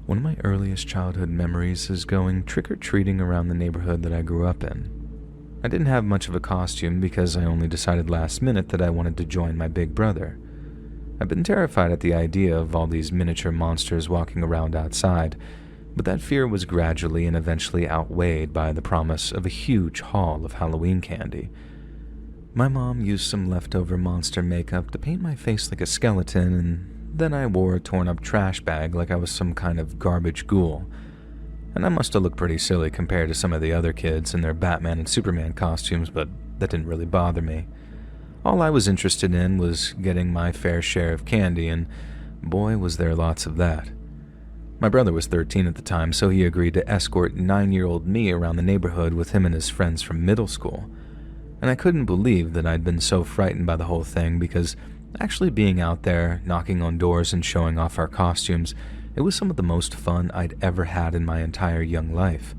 One of my earliest childhood memories is going trick-or-treating around the neighborhood that I grew up in. I didn't have much of a costume because I only decided last minute that I wanted to join my big brother. I've been terrified at the idea of all these miniature monsters walking around outside, but that fear was gradually and eventually outweighed by the promise of a huge haul of Halloween candy. My mom used some leftover monster makeup to paint my face like a skeleton, and then I wore a torn-up trash bag like I was some kind of garbage ghoul. And I must have looked pretty silly compared to some of the other kids in their Batman and Superman costumes, but that didn't really bother me. All I was interested in was getting my fair share of candy, and boy, was there lots of that. My brother was 13 at the time, so he agreed to escort 9-year-old me around the neighborhood with him and his friends from middle school. And I couldn't believe that I'd been so frightened by the whole thing because actually being out there, knocking on doors and showing off our costumes, it was some of the most fun I'd ever had in my entire young life.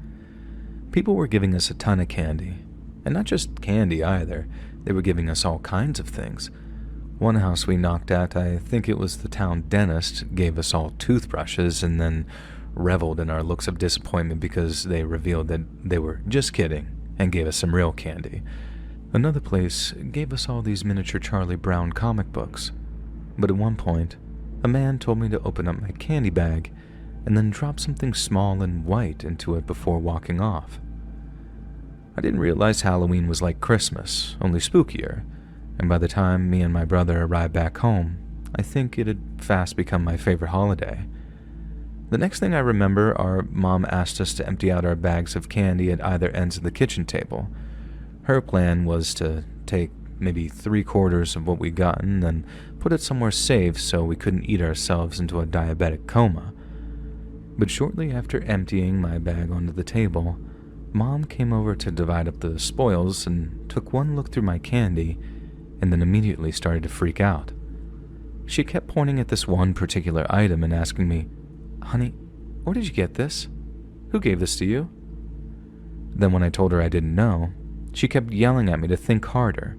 People were giving us a ton of candy. And not just candy either, they were giving us all kinds of things. One house we knocked at, I think it was the town dentist, gave us all toothbrushes and then reveled in our looks of disappointment because they revealed that they were just kidding and gave us some real candy. Another place gave us all these miniature Charlie Brown comic books. But at one point, a man told me to open up my candy bag and then drop something small and white into it before walking off. I didn't realize Halloween was like Christmas, only spookier, and by the time me and my brother arrived back home, I think it had fast become my favorite holiday. The next thing I remember, our mom asked us to empty out our bags of candy at either ends of the kitchen table. Her plan was to take maybe 3/4 of what we'd gotten, then put it somewhere safe so we couldn't eat ourselves into a diabetic coma. But shortly after emptying my bag onto the table, Mom came over to divide up the spoils and took one look through my candy and then immediately started to freak out. She kept pointing at this one particular item and asking me, "Honey, where did you get this? Who gave this to you?" Then when I told her I didn't know, she kept yelling at me to think harder,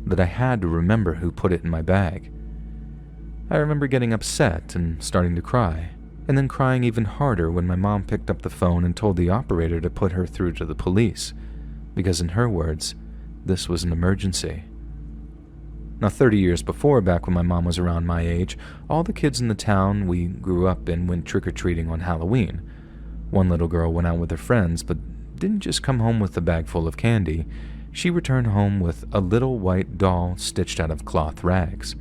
that I had to remember who put it in my bag. I remember getting upset and starting to cry, and then crying even harder when my mom picked up the phone and told the operator to put her through to the police, because in her words, this was an emergency. Now 30 years before, back when my mom was around my age, all the kids in the town we grew up in went trick-or-treating on Halloween. One little girl went out with her friends, but didn't just come home with a bag full of candy. She returned home with a little white doll stitched out of cloth rags.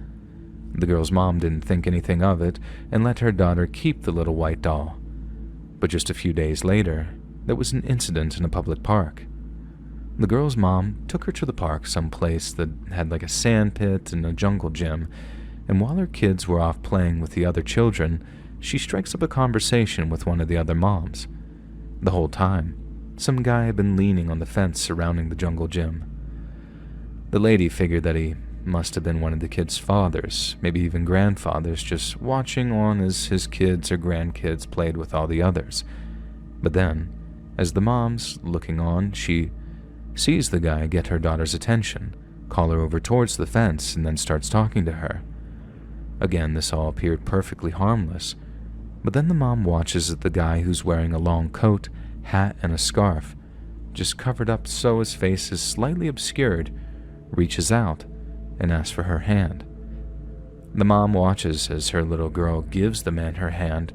The girl's mom didn't think anything of it and let her daughter keep the little white doll. But just a few days later, there was an incident in a public park. The girl's mom took her to the park, someplace that had like a sand pit and a jungle gym, and while her kids were off playing with the other children, she strikes up a conversation with one of the other moms. The whole time, some guy had been leaning on the fence surrounding the jungle gym. The lady figured that he must have been one of the kids' fathers, maybe even grandfathers, just watching on as his kids or grandkids played with all the others. But then, as the mom's looking on, she sees the guy get her daughter's attention, call her over towards the fence, and then starts talking to her. Again, this all appeared perfectly harmless, but then the mom watches as the guy who's wearing a long coat, hat, and a scarf, just covered up so his face is slightly obscured, reaches out and asks for her hand. The mom watches as her little girl gives the man her hand,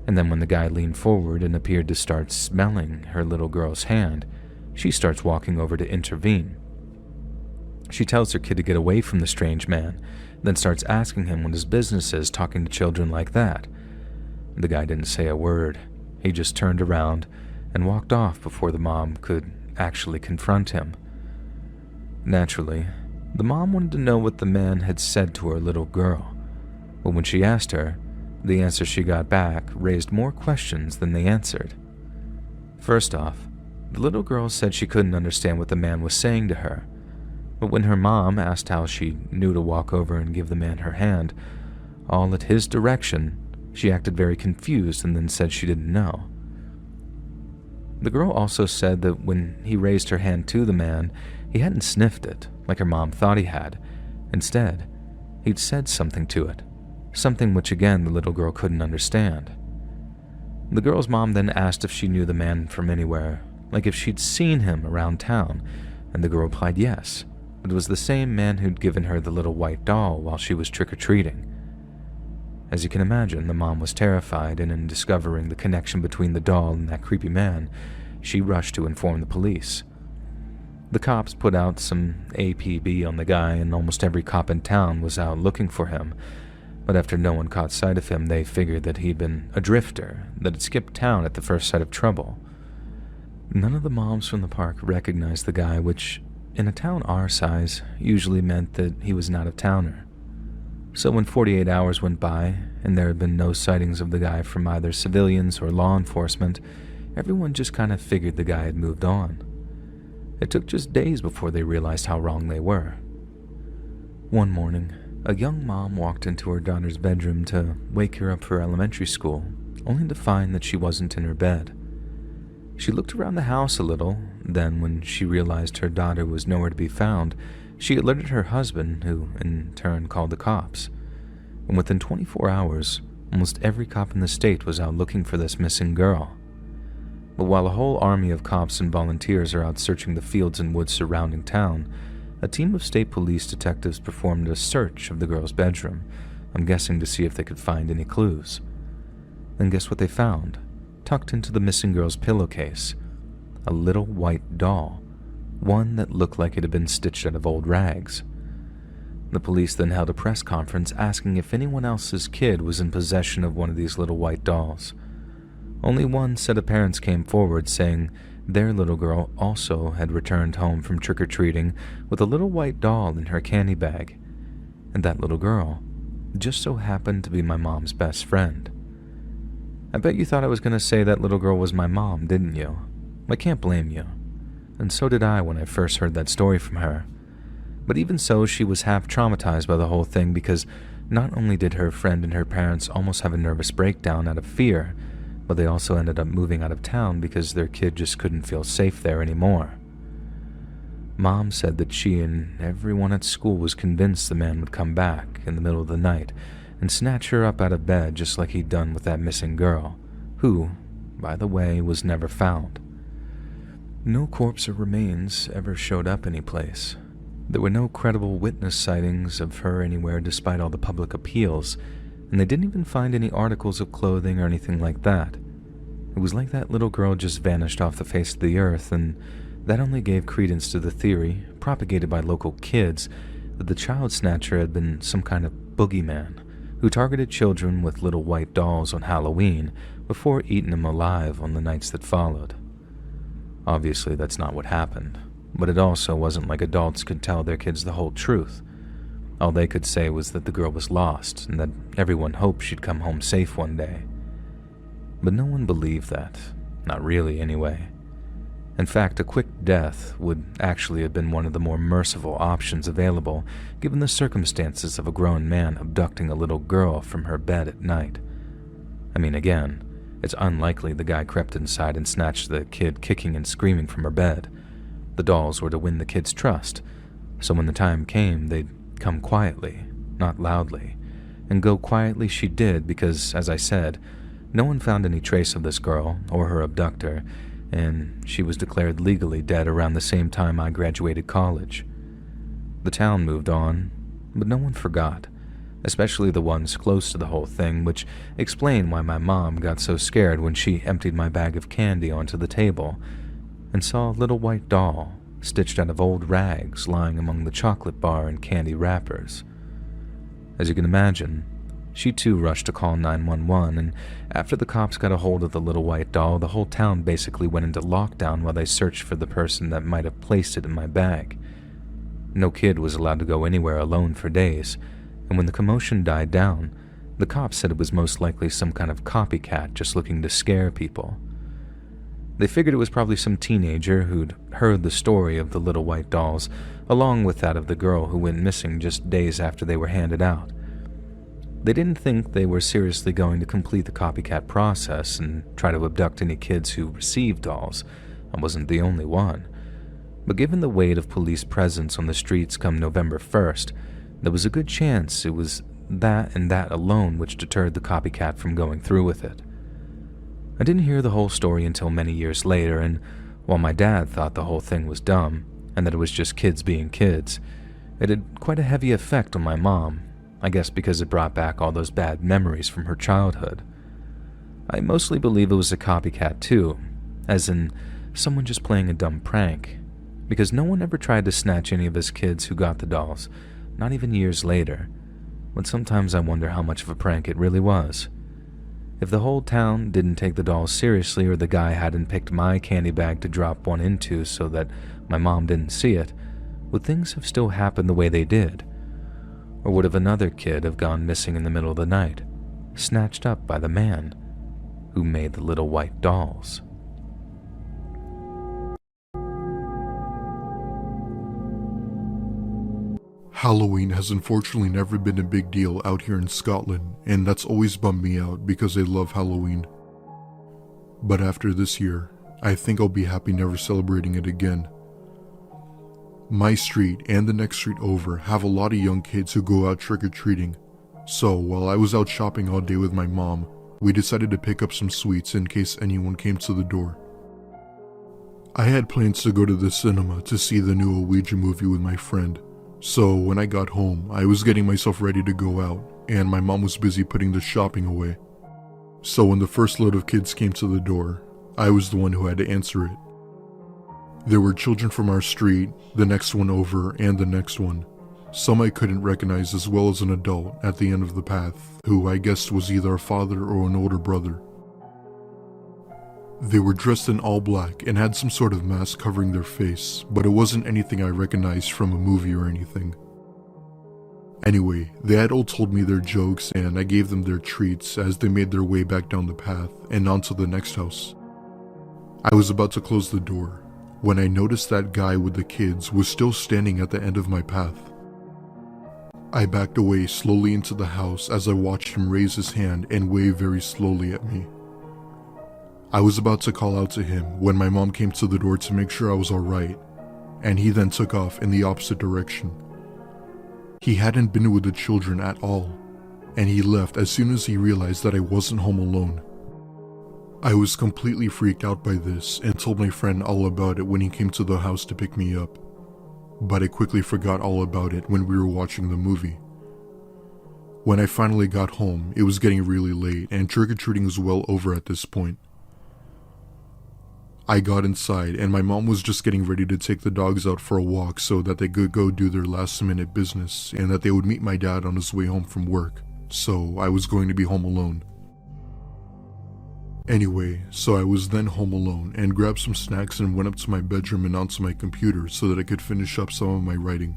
and then when the guy leaned forward and appeared to start smelling her little girl's hand, she starts walking over to intervene. She tells her kid to get away from the strange man, then starts asking him what his business is talking to children like that. The guy didn't say a word. He just turned around and walked off before the mom could actually confront him. Naturally, the mom wanted to know what the man had said to her little girl, but when she asked her, the answer she got back raised more questions than they answered. First off, the little girl said she couldn't understand what the man was saying to her, but when her mom asked how she knew to walk over and give the man her hand, all at his direction, she acted very confused and then said she didn't know. The girl also said that when he raised her hand to the man, he hadn't sniffed it, like her mom thought he had. Instead, he'd said something to it, something which again the little girl couldn't understand. The girl's mom then asked if she knew the man from anywhere, like if she'd seen him around town, and the girl replied yes. It was the same man who'd given her the little white doll while she was trick-or-treating. As you can imagine, the mom was terrified, and in discovering the connection between the doll and that creepy man, she rushed to inform the police. The cops put out some APB on the guy, and almost every cop in town was out looking for him, but after no one caught sight of him, they figured that he'd been a drifter that had skipped town at the first sight of trouble. None of the moms from the park recognized the guy, which, in a town our size, usually meant that he was an out-of-towner. So when 48 hours went by, and there had been no sightings of the guy from either civilians or law enforcement, everyone just kind of figured the guy had moved on. It took just days before they realized how wrong they were. One morning, a young mom walked into her daughter's bedroom to wake her up for elementary school, only to find that she wasn't in her bed. She looked around the house a little, then when she realized her daughter was nowhere to be found, she alerted her husband, who in turn called the cops. And within 24 hours, almost every cop in the state was out looking for this missing girl. But while a whole army of cops and volunteers are out searching the fields and woods surrounding town, a team of state police detectives performed a search of the girl's bedroom, I'm guessing to see if they could find any clues. And guess what they found? Tucked into the missing girl's pillowcase, a little white doll, one that looked like it had been stitched out of old rags. The police then held a press conference asking if anyone else's kid was in possession of one of these little white dolls. Only one set of parents came forward saying their little girl also had returned home from trick-or-treating with a little white doll in her candy bag, and that little girl just so happened to be my mom's best friend. I bet you thought I was going to say that little girl was my mom, didn't you? I can't blame you. And so did I when I first heard that story from her. But even so, she was half traumatized by the whole thing because not only did her friend and her parents almost have a nervous breakdown out of fear, but they also ended up moving out of town because their kid just couldn't feel safe there anymore. Mom said that she and everyone at school was convinced the man would come back in the middle of the night and snatch her up out of bed just like he'd done with that missing girl, who, by the way, was never found. No corpse or remains ever showed up anyplace. There were no credible witness sightings of her anywhere despite all the public appeals, and they didn't even find any articles of clothing or anything like that. It was like that little girl just vanished off the face of the earth, and that only gave credence to the theory, propagated by local kids, that the child snatcher had been some kind of boogeyman who targeted children with little white dolls on Halloween before eating them alive on the nights that followed. Obviously, that's not what happened, but it also wasn't like adults could tell their kids the whole truth. All they could say was that the girl was lost and that everyone hoped she'd come home safe one day. But no one believed that. Not really, anyway. In fact, a quick death would actually have been one of the more merciful options available, given the circumstances of a grown man abducting a little girl from her bed at night. I mean, again, it's unlikely the guy crept inside and snatched the kid kicking and screaming from her bed. The dolls were to win the kid's trust, so when the time came, they'd come quietly, not loudly, and go quietly she did because, as I said, no one found any trace of this girl or her abductor, and she was declared legally dead around the same time I graduated college. The town moved on, but no one forgot, especially the ones close to the whole thing, which explained why my mom got so scared when she emptied my bag of candy onto the table and saw a little white doll stitched out of old rags lying among the chocolate bar and candy wrappers. As you can imagine, she too rushed to call 911, and after the cops got a hold of the little white doll, the whole town basically went into lockdown while they searched for the person that might have placed it in my bag. No kid was allowed to go anywhere alone for days, and when the commotion died down, the cops said it was most likely some kind of copycat just looking to scare people. They figured it was probably some teenager who'd heard the story of the little white dolls, along with that of the girl who went missing just days after they were handed out. They didn't think they were seriously going to complete the copycat process and try to abduct any kids who received dolls. I wasn't the only one. But given the weight of police presence on the streets come November 1st, there was a good chance it was that and that alone which deterred the copycat from going through with it. I didn't hear the whole story until many years later, and while my dad thought the whole thing was dumb and that it was just kids being kids, it had quite a heavy effect on my mom, I guess because it brought back all those bad memories from her childhood. I mostly believe it was a copycat too, as in someone just playing a dumb prank, because no one ever tried to snatch any of us kids who got the dolls, not even years later. But sometimes I wonder how much of a prank it really was. If the whole town didn't take the dolls seriously, or the guy hadn't picked my candy bag to drop one into so that my mom didn't see it, would things have still happened the way they did? Or would have another kid have gone missing in the middle of the night, snatched up by the man who made the little white dolls? Halloween has unfortunately never been a big deal out here in Scotland, and that's always bummed me out because I love Halloween. But after this year, I think I'll be happy never celebrating it again. My street and the next street over have a lot of young kids who go out trick-or-treating, so while I was out shopping all day with my mom, we decided to pick up some sweets in case anyone came to the door. I had plans to go to the cinema to see the new Ouija movie with my friend. So when I got home, I was getting myself ready to go out, and my mom was busy putting the shopping away. So when the first load of kids came to the door, I was the one who had to answer it. There were children from our street, the next one over, and the next one. Some I couldn't recognize, as well as an adult at the end of the path, who I guessed was either a father or an older brother. They were dressed in all black and had some sort of mask covering their face, but it wasn't anything I recognized from a movie or anything. Anyway, they had all told me their jokes and I gave them their treats as they made their way back down the path and onto the next house. I was about to close the door when I noticed that guy with the kids was still standing at the end of my path. I backed away slowly into the house as I watched him raise his hand and wave very slowly at me. I was about to call out to him when my mom came to the door to make sure I was alright, and he then took off in the opposite direction. He hadn't been with the children at all, and he left as soon as he realized that I wasn't home alone. I was completely freaked out by this and told my friend all about it when he came to the house to pick me up, but I quickly forgot all about it when we were watching the movie. When I finally got home, it was getting really late and trick-or-treating was well over at this point. I got inside and my mom was just getting ready to take the dogs out for a walk so that they could go do their last minute business and that they would meet my dad on his way home from work, so I was going to be home alone. Anyway, so I was then home alone and grabbed some snacks and went up to my bedroom and onto my computer so that I could finish up some of my writing.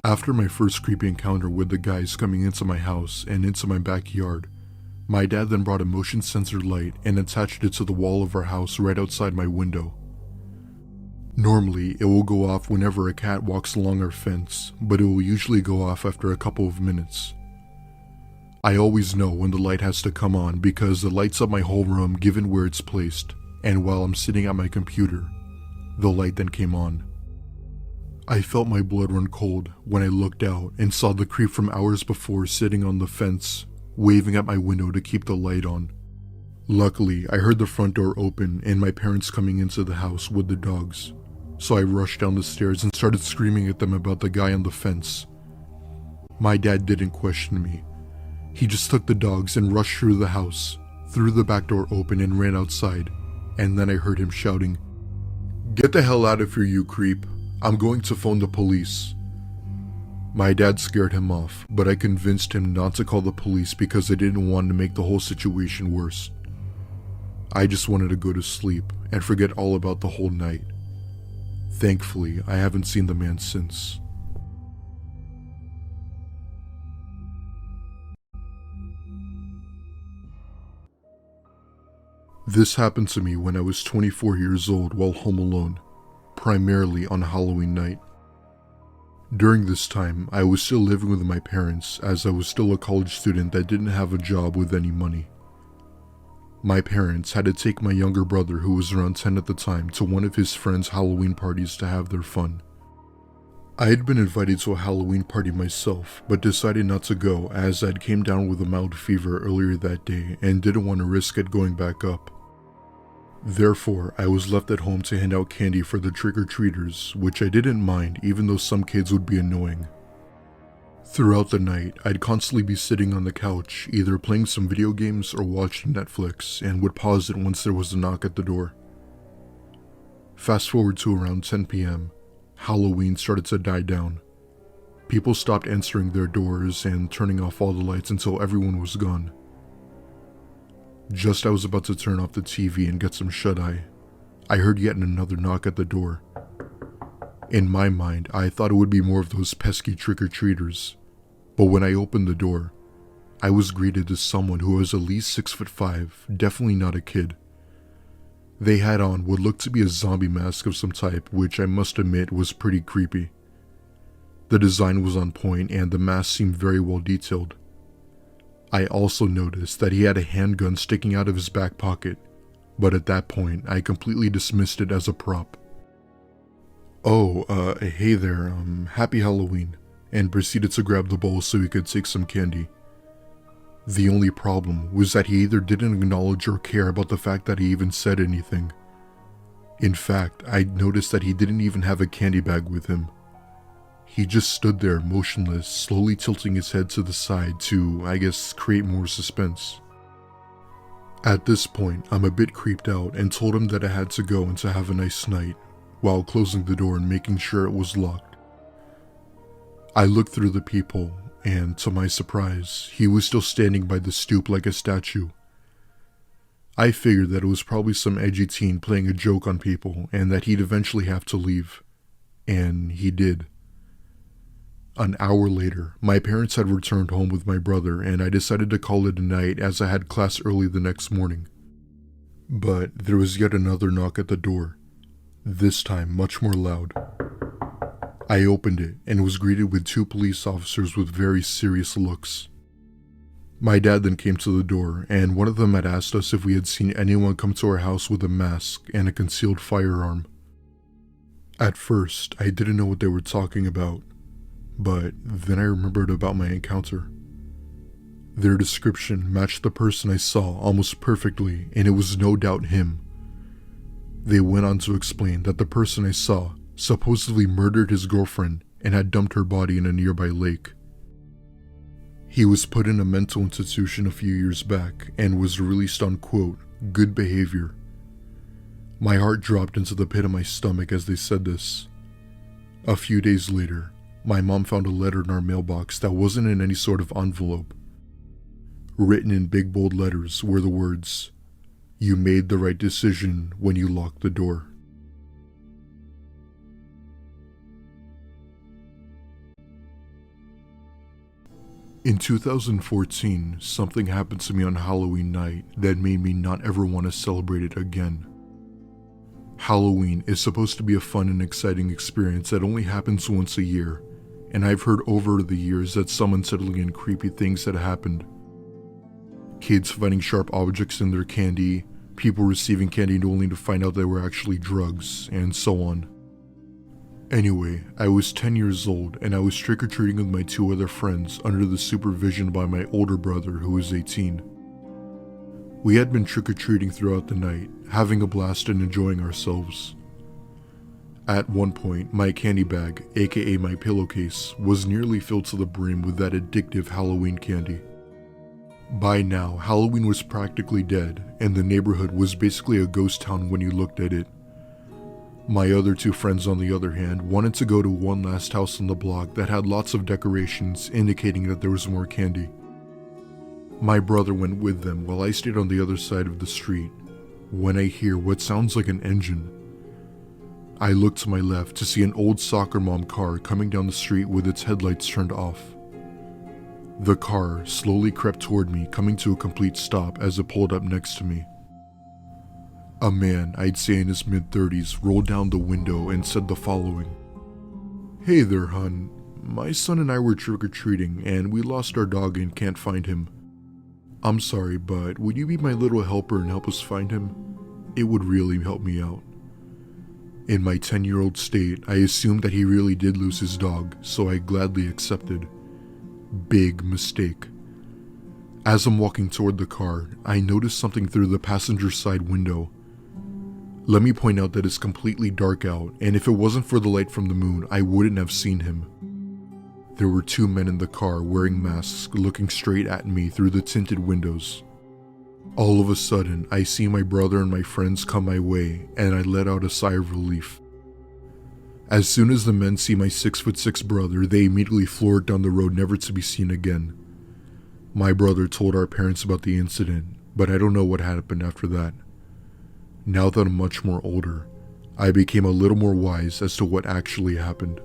After my first creepy encounter with the guys coming into my house and into my backyard, my dad then brought a motion sensor light and attached it to the wall of our house right outside my window. Normally, it will go off whenever a cat walks along our fence, but it will usually go off after a couple of minutes. I always know when the light has to come on because it lights up my whole room given where it's placed, and while I'm sitting at my computer, the light then came on. I felt my blood run cold when I looked out and saw the creep from hours before sitting on the fence, waving at my window to keep the light on. Luckily, I heard the front door open and my parents coming into the house with the dogs, so I rushed down the stairs and started screaming at them about the guy on the fence. My dad didn't question me. He just took the dogs and rushed through the house, threw the back door open and ran outside, and then I heard him shouting, "Get the hell out of here, you creep. I'm going to phone the police." My dad scared him off, but I convinced him not to call the police because I didn't want to make the whole situation worse. I just wanted to go to sleep and forget all about the whole night. Thankfully, I haven't seen the man since. This happened to me when I was 24 years old while home alone, primarily on Halloween night. During this time, I was still living with my parents as I was still a college student that didn't have a job with any money. My parents had to take my younger brother, who was around 10 at the time, to one of his friends' Halloween parties to have their fun. I had been invited to a Halloween party myself, but decided not to go as I'd came down with a mild fever earlier that day and didn't want to risk it going back up. Therefore, I was left at home to hand out candy for the trick-or-treaters, which I didn't mind even though some kids would be annoying. Throughout the night, I'd constantly be sitting on the couch, either playing some video games or watching Netflix, and would pause it once there was a knock at the door. Fast forward to around 10 p.m., Halloween started to die down. People stopped answering their doors and turning off all the lights until everyone was gone. Just as I was about to turn off the TV and get some shut-eye, I heard yet another knock at the door. In my mind, I thought it would be more of those pesky trick-or-treaters, but when I opened the door, I was greeted as someone who was at least 6'5", definitely not a kid. They had on what looked to be a zombie mask of some type, which I must admit was pretty creepy. The design was on point and the mask seemed very well detailed. I also noticed that he had a handgun sticking out of his back pocket, but at that point I completely dismissed it as a prop. "Oh, hey there, happy Halloween," and proceeded to grab the bowl so he could take some candy. The only problem was that he either didn't acknowledge or care about the fact that he even said anything. In fact, I noticed that he didn't even have a candy bag with him. He just stood there motionless, slowly tilting his head to the side to, I guess, create more suspense. At this point, I'm a bit creeped out and told him that I had to go and to have a nice night, while closing the door and making sure it was locked. I looked through the people, and to my surprise, he was still standing by the stoop like a statue. I figured that it was probably some edgy teen playing a joke on people and that he'd eventually have to leave. And he did. An hour later, my parents had returned home with my brother and I decided to call it a night as I had class early the next morning. But there was yet another knock at the door, this time much more loud. I opened it and was greeted with two police officers with very serious looks. My dad then came to the door, and one of them had asked us if we had seen anyone come to our house with a mask and a concealed firearm. At first, I didn't know what they were talking about, but then I remembered about my encounter. Their description matched the person I saw almost perfectly, and it was no doubt him. They went on to explain that the person I saw supposedly murdered his girlfriend and had dumped her body in a nearby lake. He was put in a mental institution a few years back and was released on, quote, good behavior. My heart dropped into the pit of my stomach as they said this. A few days later, my mom found a letter in our mailbox that wasn't in any sort of envelope. Written in big bold letters were the words, "You made the right decision when you locked the door." In 2014, something happened to me on Halloween night that made me not ever want to celebrate it again. Halloween is supposed to be a fun and exciting experience that only happens once a year, and I've heard over the years that some unsettling and creepy things had happened. Kids finding sharp objects in their candy, people receiving candy only to find out they were actually drugs, and so on. Anyway, I was 10 years old and I was trick-or-treating with my two other friends under the supervision by my older brother who was 18. We had been trick-or-treating throughout the night, having a blast and enjoying ourselves. At one point, my candy bag, aka my pillowcase, was nearly filled to the brim with that addictive Halloween candy. By now, Halloween was practically dead, and the neighborhood was basically a ghost town when you looked at it. My other two friends, on the other hand, wanted to go to one last house on the block that had lots of decorations indicating that there was more candy. My brother went with them while I stayed on the other side of the street, when I hear what sounds like an engine. I look to my left to see an old soccer mom car coming down the street with its headlights turned off. The car slowly crept toward me, coming to a complete stop as it pulled up next to me. A man, I'd say in his mid-30s, rolled down the window and said the following. "Hey there, hun. My son and I were trick-or-treating and we lost our dog and can't find him. I'm sorry, but would you be my little helper and help us find him? It would really help me out." In my 10-year-old state, I assumed that he really did lose his dog, so I gladly accepted. Big mistake. As I'm walking toward the car, I noticed something through the passenger side window. Let me point out that it's completely dark out, and if it wasn't for the light from the moon, I wouldn't have seen him. There were 2 men in the car wearing masks looking straight at me through the tinted windows. All of a sudden, I see my brother and my friends come my way, and I let out a sigh of relief. As soon as the men see my 6'6" brother, they immediately floored down the road, never to be seen again. My brother told our parents about the incident, but I don't know what happened after that. Now that I'm much more older, I became a little more wise as to what actually happened.